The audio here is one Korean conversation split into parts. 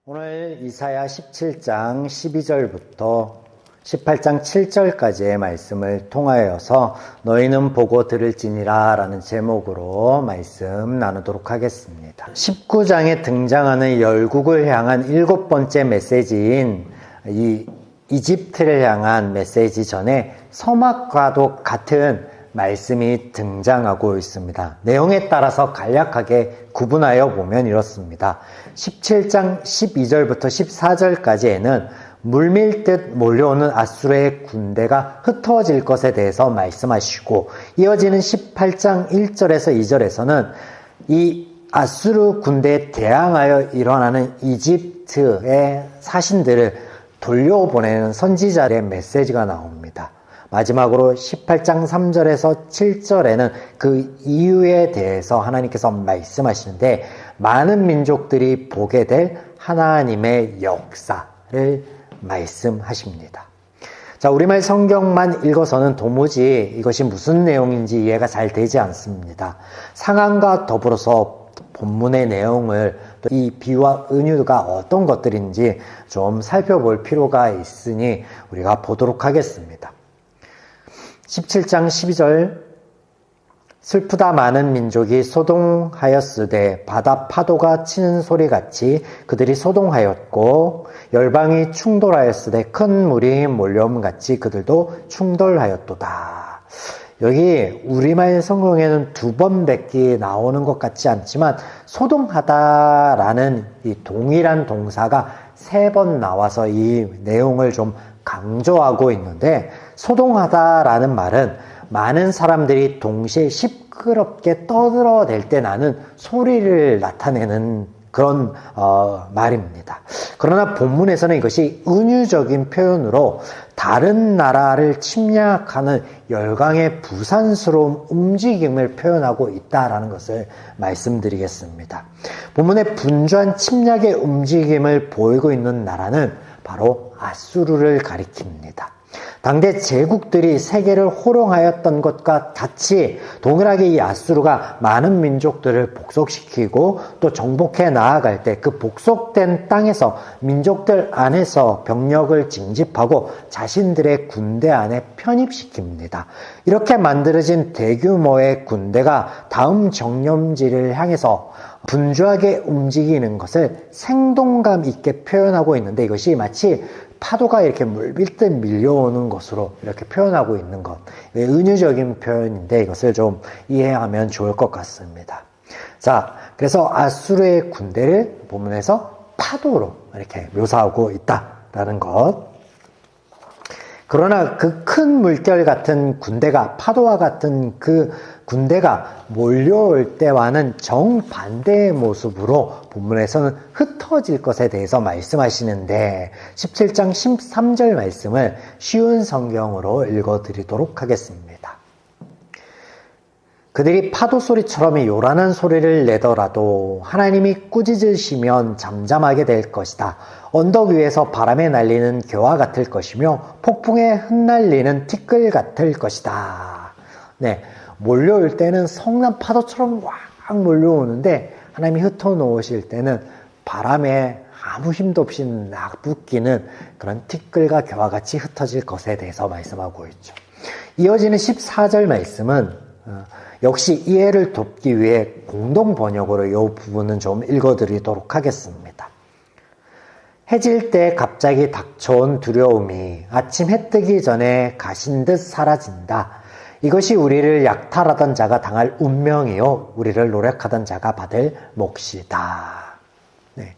오늘 이사야 17장 12절부터 18장 7절까지의 말씀을 통하여서 너희는 보고 들을지니라 라는 제목으로 말씀 나누도록 하겠습니다. 19장에 등장하는 열국을 향한 7번째 메시지인 이 이집트를 향한 메시지 전에 서막과도 같은 말씀이 등장하고 있습니다. 내용에 따라서 간략하게 구분하여 보면 이렇습니다. 17장 12절부터 14절까지에는 물밀듯 몰려오는 아수르의 군대가 흩어질 것에 대해서 말씀하시고, 이어지는 18장 1절에서 2절에서는 이 아수르 군대에 대항하여 일어나는 이집트의 사신들을 돌려보내는 선지자의 메시지가 나옵니다. 마지막으로 18장 3절에서 7절에는 그 이유에 대해서 하나님께서 말씀하시는데, 많은 민족들이 보게 될 하나님의 역사를 말씀하십니다. 자, 우리말 성경만 읽어서는 도무지 이것이 무슨 내용인지 이해가 잘 되지 않습니다. 상황과 더불어서 본문의 내용을, 또 이 비유와 은유가 어떤 것들인지 좀 살펴볼 필요가 있으니 우리가 보도록 하겠습니다. 17장 12절, 슬프다 많은 민족이 소동하였으되 바다 파도가 치는 소리같이 그들이 소동하였고, 열방이 충돌하였으되 큰 물이 몰려옴같이 그들도 충돌하였도다. 여기 우리말 성경에는 2번밖에 나오는 것 같지 않지만 소동하다라는 이 동일한 동사가 3번 나와서 이 내용을 좀 강조하고 있는데, 소동하다라는 말은 많은 사람들이 동시에 시끄럽게 떠들어댈 때 나는 소리를 나타내는 그런 말입니다. 그러나 본문에서는 이것이 은유적인 표현으로 다른 나라를 침략하는 열강의 부산스러운 움직임을 표현하고 있다라는 것을 말씀드리겠습니다. 본문의 분주한 침략의 움직임을 보이고 있는 나라는 바로 아수르를 가리킵니다. 당대 제국들이 세계를 호령하였던 것과 같이 동일하게 이 아수르가 많은 민족들을 복속시키고 또 정복해 나아갈 때 그 복속된 땅에서 민족들 안에서 병력을 징집하고 자신들의 군대 안에 편입시킵니다. 이렇게 만들어진 대규모의 군대가 다음 정령지를 향해서 분주하게 움직이는 것을 생동감 있게 표현하고 있는데, 이것이 마치 파도가 이렇게 물밀듯 밀려오는 것으로 이렇게 표현하고 있는 것, 은유적인 표현인데 이것을 좀 이해하면 좋을 것 같습니다. 자, 그래서 아수르의 군대를 본문에서 파도로 이렇게 묘사하고 있다라는 것. 그러나 그 큰 물결 같은 군대가, 파도와 같은 그 군대가 몰려올 때와는 정반대의 모습으로 본문에서는 흩어질 것에 대해서 말씀하시는데, 17장 13절 말씀을 쉬운 성경으로 읽어드리도록 하겠습니다. 그들이 파도 소리처럼 요란한 소리를 내더라도 하나님이 꾸짖으시면 잠잠하게 될 것이다. 언덕 위에서 바람에 날리는 겨와 같을 것이며 폭풍에 흩날리는 티끌 같을 것이다. 네, 몰려올 때는 성난 파도처럼 확 몰려오는데, 하나님이 흩어놓으실 때는 바람에 아무 힘도 없이 나부끼는 그런 티끌과 겨와 같이 흩어질 것에 대해서 말씀하고 있죠. 이어지는 14절 말씀은 역시 이해를 돕기 위해 공동 번역으로 이 부분은 좀 읽어드리도록 하겠습니다. 해질 때 갑자기 닥쳐온 두려움이 아침 해 뜨기 전에 가신 듯 사라진다. 이것이 우리를 약탈하던 자가 당할 운명이요 우리를 노력하던 자가 받을 몫이다. 네.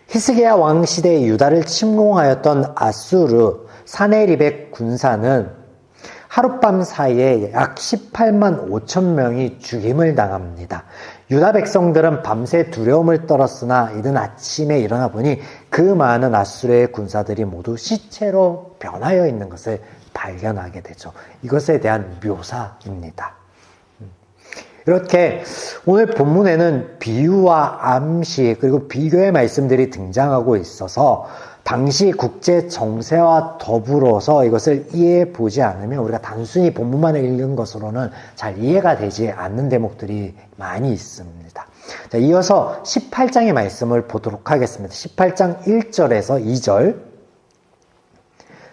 히스기야 왕 시대 유다를 침공하였던 아수르 사네립의 군사는 하룻밤 사이에 약 18만 5천 명이 죽임을 당합니다. 유다 백성들은 밤새 두려움을 떨었으나 이른 아침에 일어나 보니 그 많은 아수르의 군사들이 모두 시체로 변하여 있는 것을 발견하게 되죠. 이것에 대한 묘사입니다. 이렇게 오늘 본문에는 비유와 암시 그리고 비교의 말씀들이 등장하고 있어서 당시 국제 정세와 더불어서 이것을 이해해 보지 않으면 우리가 단순히 본문만 읽는 것으로는 잘 이해가 되지 않는 대목들이 많이 있습니다. 자, 이어서 18장의 말씀을 보도록 하겠습니다. 18장 1절에서 2절.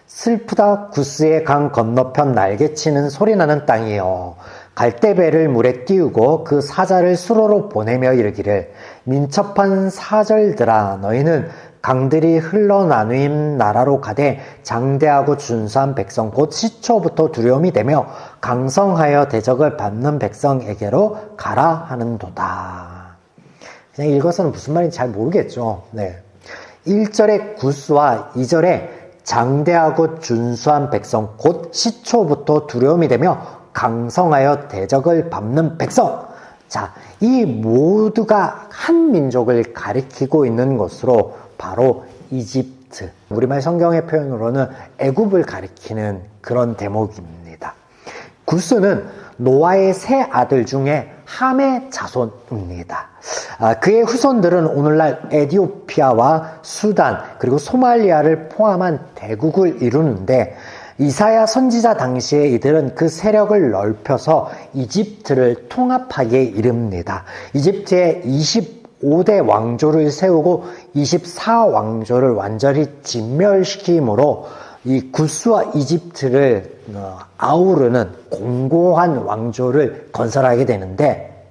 슬프다 구스의 강 건너편 날개치는 소리나는 땅이여. 갈대배를 물에 띄우고 그 사자를 수로로 보내며 이르기를 민첩한 사절들아 너희는 강들이 흘러나누임 나라로 가되 장대하고 준수한 백성 곧 시초부터 두려움이 되며 강성하여 대적을 받는 백성에게로 가라 하는도다. 그냥 읽어서는 무슨 말인지 잘 모르겠죠. 네. 1절의 구스와 2절의 장대하고 준수한 백성 곧 시초부터 두려움이 되며 강성하여 대적을 밟는 백성. 자, 이 모두가 한 민족을 가리키고 있는 것으로 바로 이집트, 우리말 성경의 표현으로는 애굽을 가리키는 그런 대목입니다. 구스는 노아의 세 아들 중에 함의 자손입니다. 그의 후손들은 오늘날 에티오피아와 수단 그리고 소말리아를 포함한 대국을 이루는데 이사야 선지자 당시에 이들은 그 세력을 넓혀서 이집트를 통합하기에 이릅니다. 이집트에 25대 왕조를 세우고 24왕조를 완전히 진멸시키므로 이 구스와 이집트를 아우르는 공고한 왕조를 건설하게 되는데,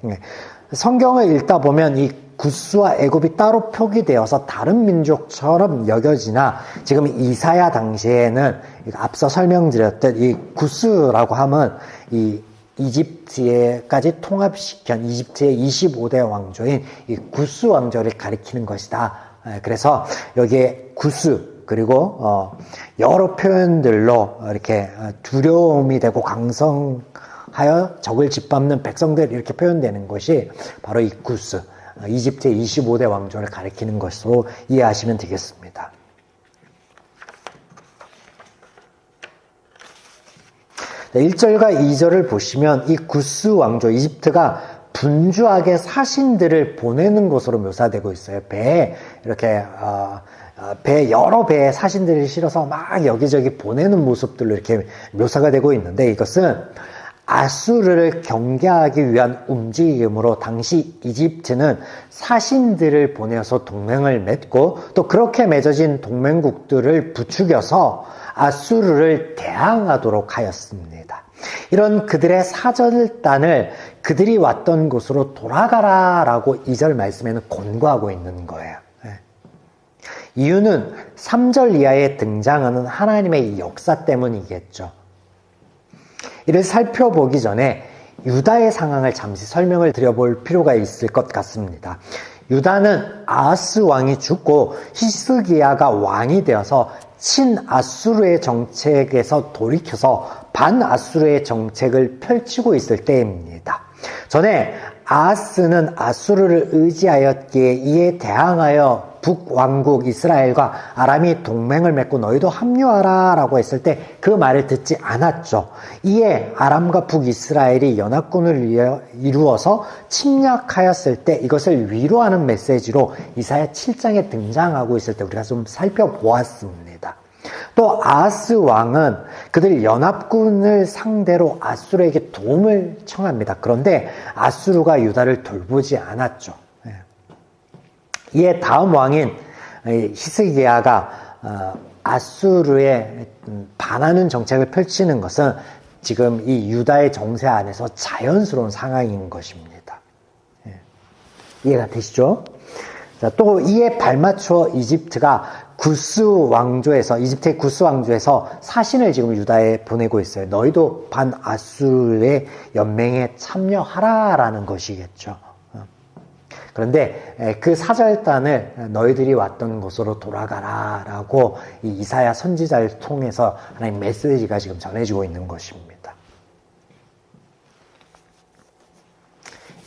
성경을 읽다 보면 이 구스와 애굽이 따로 표기되어서 다른 민족처럼 여겨지나 지금 이사야 당시에는 앞서 설명드렸던 이 구스라고 하면 이 이집트에까지 통합시킨 이집트의 25대 왕조인 이 구스 왕조를 가리키는 것이다. 그래서 여기에 구스 그리고 여러 표현들로 이렇게 두려움이 되고 강성하여 적을 짓밟는 백성들 이렇게 표현되는 것이 바로 이 구스, 이집트의 25대 왕조를 가리키는 것으로 이해하시면 되겠습니다. 네, 1절과 2절을 보시면 이 구스 왕조, 이집트가 분주하게 사신들을 보내는 것으로 묘사되고 있어요. 배에 이렇게 여러 배에 사신들을 실어서 막 여기저기 보내는 모습들로 이렇게 묘사가 되고 있는데, 이것은 아수르를 경계하기 위한 움직임으로 당시 이집트는 사신들을 보내서 동맹을 맺고 또 그렇게 맺어진 동맹국들을 부추겨서 아수르를 대항하도록 하였습니다. 이런 그들의 사절단을 그들이 왔던 곳으로 돌아가라라고 2절 말씀에는 권고하고 있는 거예요. 이유는 3절 이하에 등장하는 하나님의 역사 때문이겠죠. 이를 살펴보기 전에 유다의 상황을 잠시 설명을 드려볼 필요가 있을 것 같습니다. 유다는 아하스 왕이 죽고 히스기야가 왕이 되어서 친아수르의 정책에서 돌이켜서 반아수르의 정책을 펼치고 있을 때입니다. 전에 아하스는 아수르를 의지하였기에 이에 대항하여 북왕국 이스라엘과 아람이 동맹을 맺고 너희도 합류하라 라고 했을 때 그 말을 듣지 않았죠. 이에 아람과 북이스라엘이 연합군을 이루어서 침략하였을 때 이것을 위로하는 메시지로 이사야 7장에 등장하고 있을 때 우리가 좀 살펴보았습니다. 또 아하스 왕은 그들 연합군을 상대로 아수르에게 도움을 청합니다. 그런데 아수르가 유다를 돌보지 않았죠. 이에 다음 왕인 히스기야가 아수르에 반하는 정책을 펼치는 것은 지금 이 유다의 정세 안에서 자연스러운 상황인 것입니다. 이해가 되시죠? 자, 또 이에 발맞추어 이집트가 이집트의 구스 왕조에서 사신을 지금 유다에 보내고 있어요. 너희도 반아수르의 연맹에 참여하라라는 것이겠죠. 그런데 그 사절단을 너희들이 왔던 곳으로 돌아가라라고 이 이사야 선지자를 통해서 하나님 메시지가 지금 전해지고 있는 것입니다.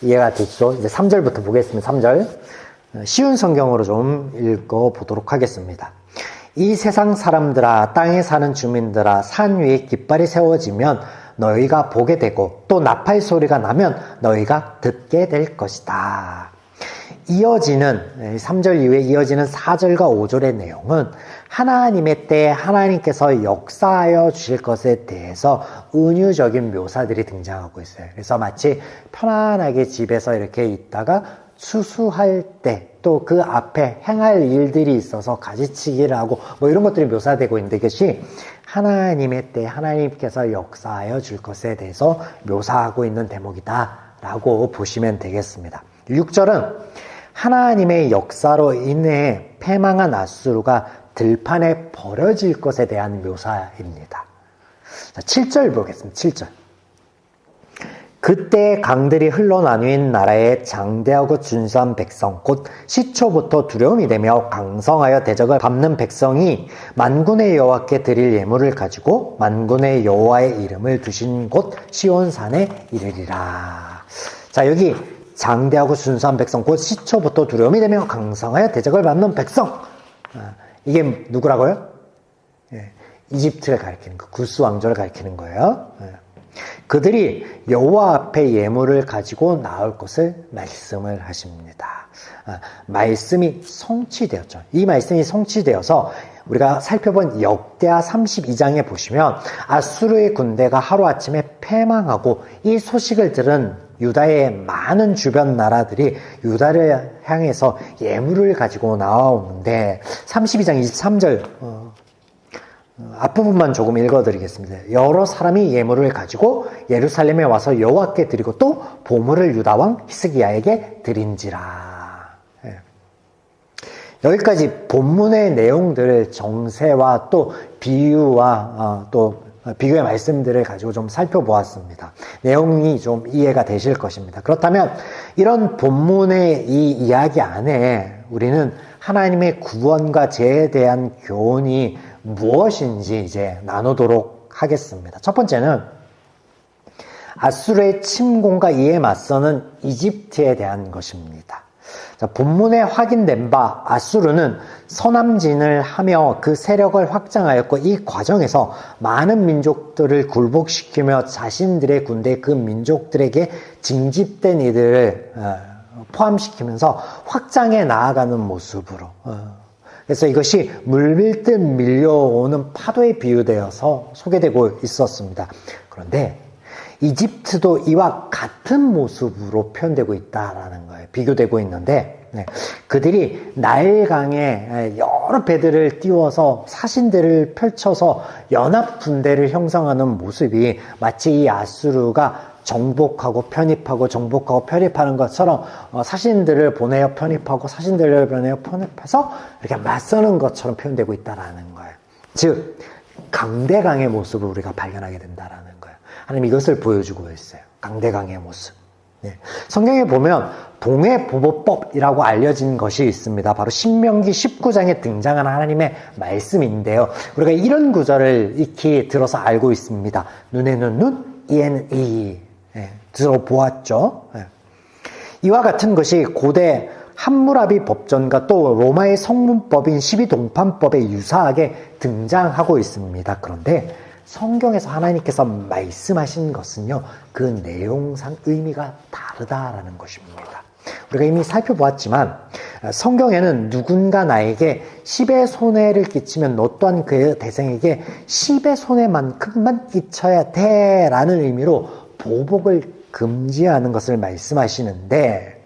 이해가 되시죠? 이제 3절부터 보겠습니다. 3절. 쉬운 성경으로 좀 읽어보도록 하겠습니다. 이 세상 사람들아, 땅에 사는 주민들아, 산 위에 깃발이 세워지면 너희가 보게 되고 또 나팔 소리가 나면 너희가 듣게 될 것이다. 이어지는 3절 이후에 이어지는 4절과 5절의 내용은 하나님의 때에 하나님께서 역사하여 주실 것에 대해서 은유적인 묘사들이 등장하고 있어요. 그래서 마치 편안하게 집에서 이렇게 있다가 추수할 때 또 그 앞에 행할 일들이 있어서 가지치기를 하고 뭐 이런 것들이 묘사되고 있는데 이것이 하나님의 때 하나님께서 역사하여 줄 것에 대해서 묘사하고 있는 대목이다라고 보시면 되겠습니다. 6절은 하나님의 역사로 인해 패망한 아수르가 들판에 버려질 것에 대한 묘사입니다. 자, 7절 보겠습니다. 7절. 그때 강들이 흘러나윈 나라의 장대하고 준수한 백성 곧 시초부터 두려움이 되며 강성하여 대적을 밟는 백성이 만군의 여호와께 드릴 예물을 가지고 만군의 여호와의 이름을 두신 곳 시온산에 이르리라. 자, 여기 장대하고 준수한 백성 곧 시초부터 두려움이 되며 강성하여 대적을 밟는 백성, 이게 누구라고요? 이집트를 가리키는 거, 구스 왕조를 가리키는 거예요. 그들이 여호와 앞에 예물을 가지고 나올 것을 말씀을 하십니다. 말씀이 성취되었죠. 이 말씀이 성취되어서 우리가 살펴본 역대하 32장에 보시면 아수르의 군대가 하루아침에 패망하고 이 소식을 들은 유다의 많은 주변 나라들이 유다를 향해서 예물을 가지고 나오는데 32장 23절 앞부분만 조금 읽어드리겠습니다. 여러 사람이 예물을 가지고 예루살렘에 와서 여호와께 드리고 또 보물을 유다왕 히스기야에게 드린지라. 여기까지 본문의 내용들을 정세와 또 비유와 또 비교의 말씀들을 가지고 좀 살펴보았습니다. 내용이 좀 이해가 되실 것입니다. 그렇다면 이런 본문의 이 이야기 안에 우리는 하나님의 구원과 죄에 대한 교훈이 무엇인지 이제 나누도록 하겠습니다. 첫 번째는 아수르의 침공과 이에 맞서는 이집트에 대한 것입니다. 자, 본문에 확인된 바 아수르는 서남진을 하며 그 세력을 확장하였고 이 과정에서 많은 민족들을 굴복시키며 자신들의 군대 그 민족들에게 징집된 이들을 포함시키면서 확장해 나아가는 모습으로, 그래서 이것이 물밀듯 밀려오는 파도에 비유되어서 소개되고 있었습니다. 그런데 이집트도 이와 같은 모습으로 표현되고 있다라는 거예요. 비교되고 있는데 그들이 나일강에 여러 배들을 띄워서 사신들을 펼쳐서 연합군대를 형성하는 모습이 마치 이 아수르가 정복하고 편입하고 정복하고 편입하는 것처럼 사신들을 보내어 편입하고 사신들을 보내어 편입해서 이렇게 맞서는 것처럼 표현되고 있다라는 거예요. 즉 강대강의 모습을 우리가 발견하게 된다라는 거예요. 하나님 이것을 보여주고 있어요. 강대강의 모습. 성경에 보면 동해보보법이라고 알려진 것이 있습니다. 바로 신명기 19장에 등장하는 하나님의 말씀인데요. 우리가 이런 구절을 익히 들어서 알고 있습니다. 눈에는 눈, 이에는 이. 들어보았죠. 이와 같은 것이 고대 함무라비 법전과 또 로마의 성문법인 12동판법에 유사하게 등장하고 있습니다. 그런데 성경에서 하나님께서 말씀하신 것은요, 그 내용상 의미가 다르다라는 것입니다. 우리가 이미 살펴보았지만 성경에는 누군가 나에게 10의 손해를 끼치면 너 또한 그 대상에게 10의 손해만큼만 끼쳐야 돼라는 의미로 보복을 금지하는 것을 말씀하시는데,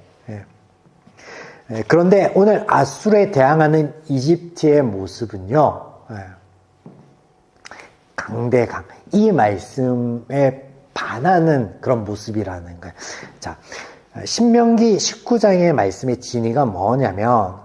그런데 오늘 아수르에 대항하는 이집트의 모습은요, 강대강, 이 말씀에 반하는 그런 모습이라는 거예요. 자, 신명기 19장의 말씀의 진의가 뭐냐면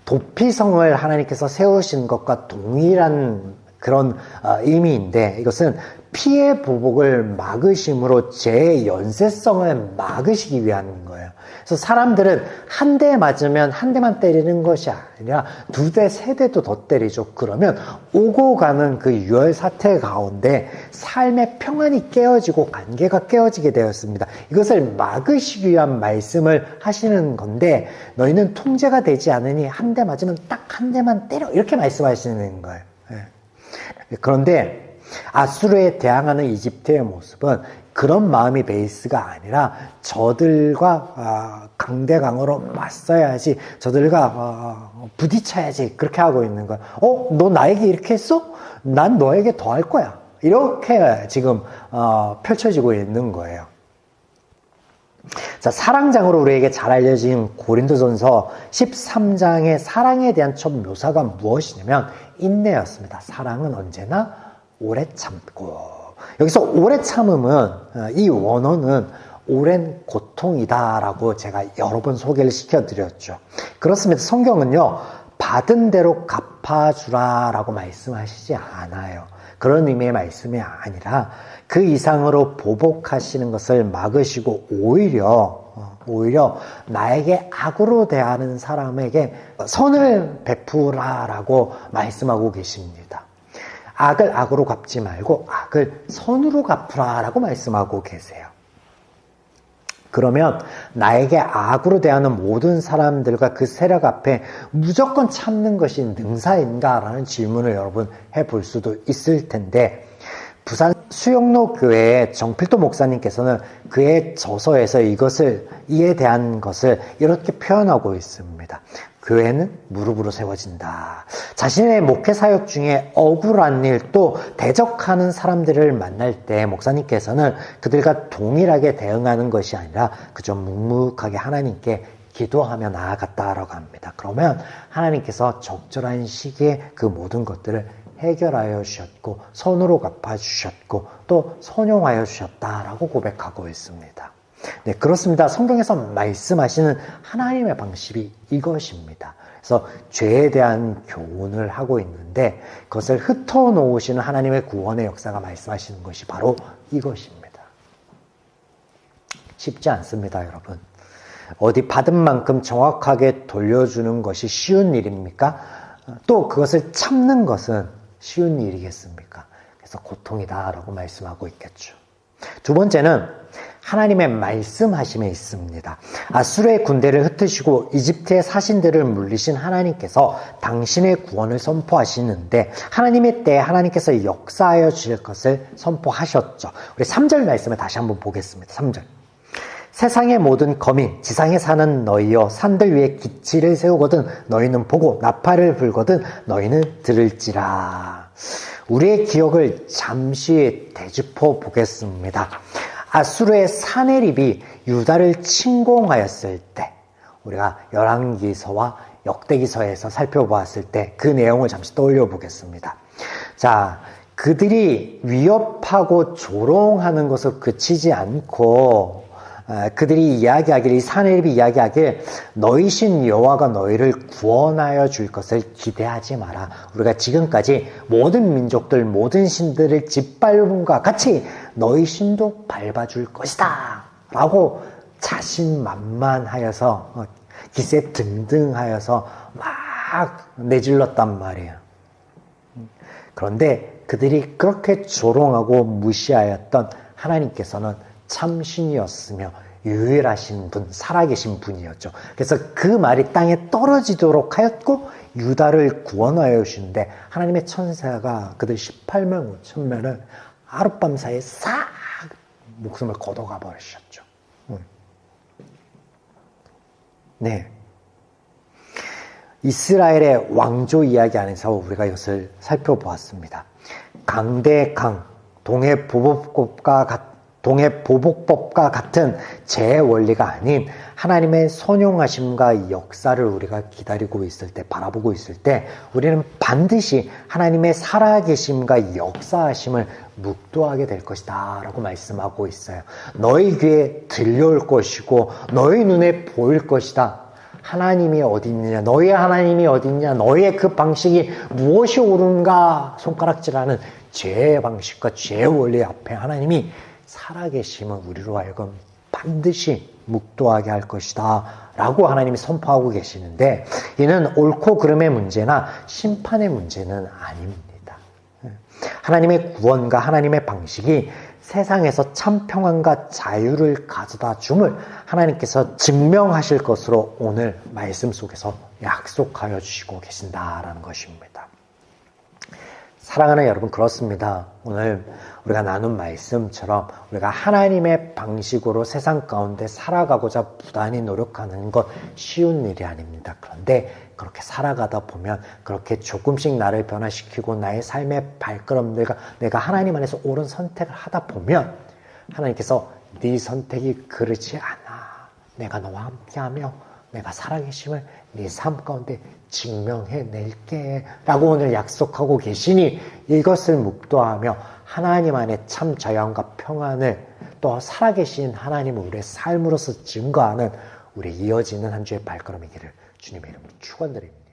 도피성을 하나님께서 세우신 것과 동일한 그런 의미인데, 이것은 피해 보복을 막으심으로 죄의 연쇄성을 막으시기 위한 거예요. 그래서 사람들은 한 대 맞으면 한 대만 때리는 것이 아니라 두 대, 세 대도 더 때리죠. 그러면 오고 가는 그 유혈 사태 가운데 삶의 평안이 깨어지고 관계가 깨어지게 되었습니다. 이것을 막으시기 위한 말씀을 하시는 건데, 너희는 통제가 되지 않으니 한 대 맞으면 딱 한 대만 때려, 이렇게 말씀하시는 거예요. 그런데 아수르에 대항하는 이집트의 모습은 그런 마음이 베이스가 아니라 저들과 강대강으로 맞서야지, 저들과 부딪혀야지, 그렇게 하고 있는 거야. 너 나에게 이렇게 했어? 난 너에게 더 할 거야. 이렇게 지금 펼쳐지고 있는 거예요. 자, 사랑장으로 우리에게 잘 알려진 고린도전서 13장의 사랑에 대한 첫 묘사가 무엇이냐면 인내였습니다. 사랑은 언제나 오래 참고. 여기서 오래 참음은 이 원어는 오랜 고통이다라고 제가 여러 번 소개를 시켜드렸죠. 그렇습니다. 성경은요, 받은 대로 갚아주라라고 말씀하시지 않아요. 그런 의미의 말씀이 아니라 그 이상으로 보복하시는 것을 막으시고 오히려 나에게 악으로 대하는 사람에게 선을 베푸라라고 말씀하고 계십니다. 악을 악으로 갚지 말고 악을 선으로 갚으라라고 말씀하고 계세요. 그러면 나에게 악으로 대하는 모든 사람들과 그 세력 앞에 무조건 참는 것이 능사인가라는 질문을 여러분 해볼 수도 있을 텐데, 부산 수영로 교회의 정필도 목사님께서는 그의 저서에서 이에 대한 것을 이렇게 표현하고 있습니다. 교회는 무릎으로 세워진다. 자신의 목회 사역 중에 억울한 일, 또 대적하는 사람들을 만날 때 목사님께서는 그들과 동일하게 대응하는 것이 아니라 그저 묵묵하게 하나님께 기도하며 나아갔다라고 합니다. 그러면 하나님께서 적절한 시기에 그 모든 것들을 해결하여 주셨고 선으로 갚아주셨고 또 선용하여 주셨다라고 고백하고 있습니다. 네, 그렇습니다. 성경에서 말씀하시는 하나님의 방식이 이것입니다. 그래서 죄에 대한 교훈을 하고 있는데 그것을 흩어놓으시는 하나님의 구원의 역사가 말씀하시는 것이 바로 이것입니다. 쉽지 않습니다, 여러분. 어디 받은 만큼 정확하게 돌려주는 것이 쉬운 일입니까? 또 그것을 참는 것은 쉬운 일이겠습니까? 그래서 고통이다라고 말씀하고 있겠죠. 두 번째는 하나님의 말씀하심에 있습니다. 아수르의 군대를 흩으시고 이집트의 사신들을 물리신 하나님께서 당신의 구원을 선포하시는데 하나님의 때에 하나님께서 역사하여 주실 것을 선포하셨죠. 우리 3절 말씀을 다시 한번 보겠습니다. 3절. 세상의 모든 거민, 지상에 사는 너희여, 산들 위에 기치를 세우거든 너희는 보고 나팔을 불거든 너희는 들을지라. 우리의 기억을 잠시 되짚어 보겠습니다. 아수르의 사네립이 유다를 침공하였을 때, 우리가 열왕기서와 역대기서에서 살펴보았을 때 그 내용을 잠시 떠올려 보겠습니다. 자, 그들이 위협하고 조롱하는 것을 그치지 않고 그들이 이야기하기를, 사네립이 이야기하길 너희신 여호와가 너희를 구원하여 줄 것을 기대하지 마라. 우리가 지금까지 모든 민족들, 모든 신들을 짓밟음과 같이 너희 신도 밟아줄 것이다 라고 자신만만하여서 기세등등하여서 막 내질렀단 말이에요. 그런데 그들이 그렇게 조롱하고 무시하였던 하나님께서는 참신이었으며 유일하신 분, 살아계신 분이었죠. 그래서 그 말이 땅에 떨어지도록 하였고 유다를 구원하여 주시는데 하나님의 천사가 그들 18만 5천 명을 하룻밤 사이에 싹 목숨을 걷어가 버리셨죠. 네. 이스라엘의 왕조 이야기 안에서 우리가 이것을 살펴보았습니다. 강대 강, 동해 보복법과 같은 제 원리가 아닌 하나님의 선용하심과 역사를 우리가 기다리고 있을 때, 바라보고 있을 때 우리는 반드시 하나님의 살아계심과 역사하심을 묵도하게 될 것이다 라고 말씀하고 있어요. 너희 귀에 들려올 것이고 너희 눈에 보일 것이다. 하나님이 어디 있느냐, 너희의 하나님이 어디 있냐, 너희의 그 방식이 무엇이 옳은가 손가락질하는 죄의 방식과 죄의 원리 앞에 하나님이 살아계심은 우리로 하여금 반드시 묵도하게 할 것이다 라고 하나님이 선포하고 계시는데 이는 옳고 그름의 문제나 심판의 문제는 아닙니다. 하나님의 구원과 하나님의 방식이 세상에서 참 평안과 자유를 가져다 줌을 하나님께서 증명하실 것으로 오늘 말씀 속에서 약속하여 주시고 계신다라는 것입니다. 사랑하는 여러분, 그렇습니다. 오늘 우리가 나눈 말씀처럼 우리가 하나님의 방식으로 세상 가운데 살아가고자 부단히 노력하는 것 쉬운 일이 아닙니다. 그런데 그렇게 살아가다 보면 그렇게 조금씩 나를 변화시키고 나의 삶의 발걸음들과 내가 하나님 안에서 옳은 선택을 하다 보면 하나님께서 네 선택이 그렇지 않아 내가 너와 함께하며 내가 살아계심을 네 삶 가운데 증명해낼게 라고 오늘 약속하고 계시니 이것을 묵도하며 하나님 안에 참 자유함과 평안을 또 살아계신 하나님을 우리의 삶으로서 증거하는 우리 이어지는 한 주의 발걸음이기를 주님의 이름으로 축원드립니다.